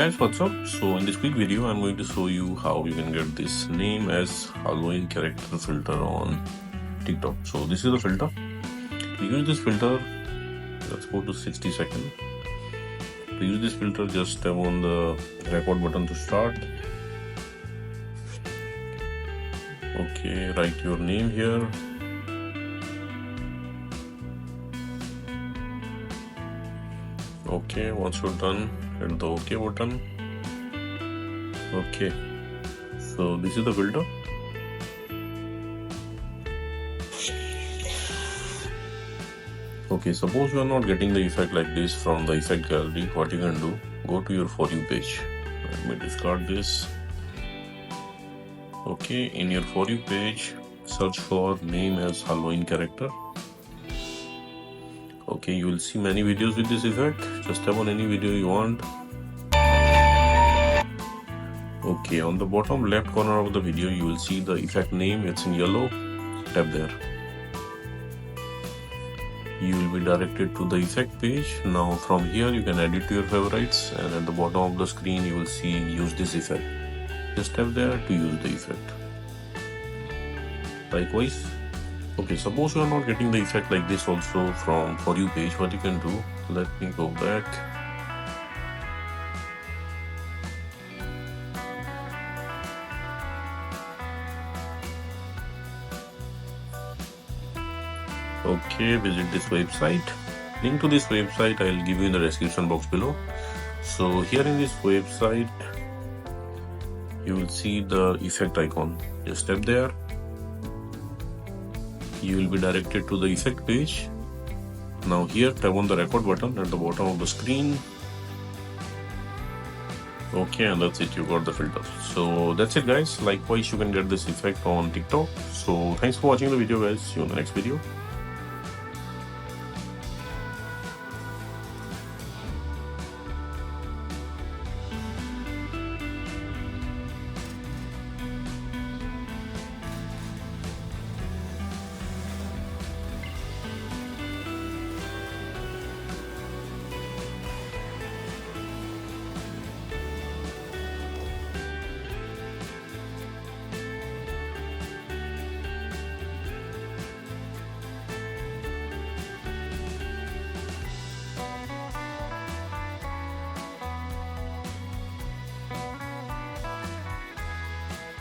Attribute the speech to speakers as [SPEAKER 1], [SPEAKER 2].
[SPEAKER 1] guys, what's up? So in this quick video I'm going to show you how you can get this name as Halloween character filter on TikTok. So this is the filter. To use this filter, let's go to 60 seconds. To use this filter, just tap on the record button to start. Okay, write your name here. Okay, once you're done, hit the OK button. Okay, so this is the filter. Okay, suppose you are not getting the effect like this from the effect gallery. What you can do, go to your For You page. Let me discard this. Okay, in your For You page, search for name as Halloween character. Okay, you will see many videos with this effect. Just tap on any video you want. Okay, on the bottom left corner of the video, you will see the effect name. It's in yellow. Tap there. You will be directed to the effect page. Now from here you can edit your favorites, and at the bottom of the screen you will see use this effect. Just tap there to use the effect. Likewise, okay, suppose you are not getting the effect like this also from For You page, what you can do, let me go back. Okay, visit this website. Link to this website I'll give you in the description box below. So here in this website you will see the effect icon. Just tap there. You will be directed to the effect page. Now here tap on the record button at the bottom of the screen. Okay, and that's it, you got the filter. So that's it guys. Likewise, you can get this effect on TikTok. So thanks for watching the video guys. See you in the next video.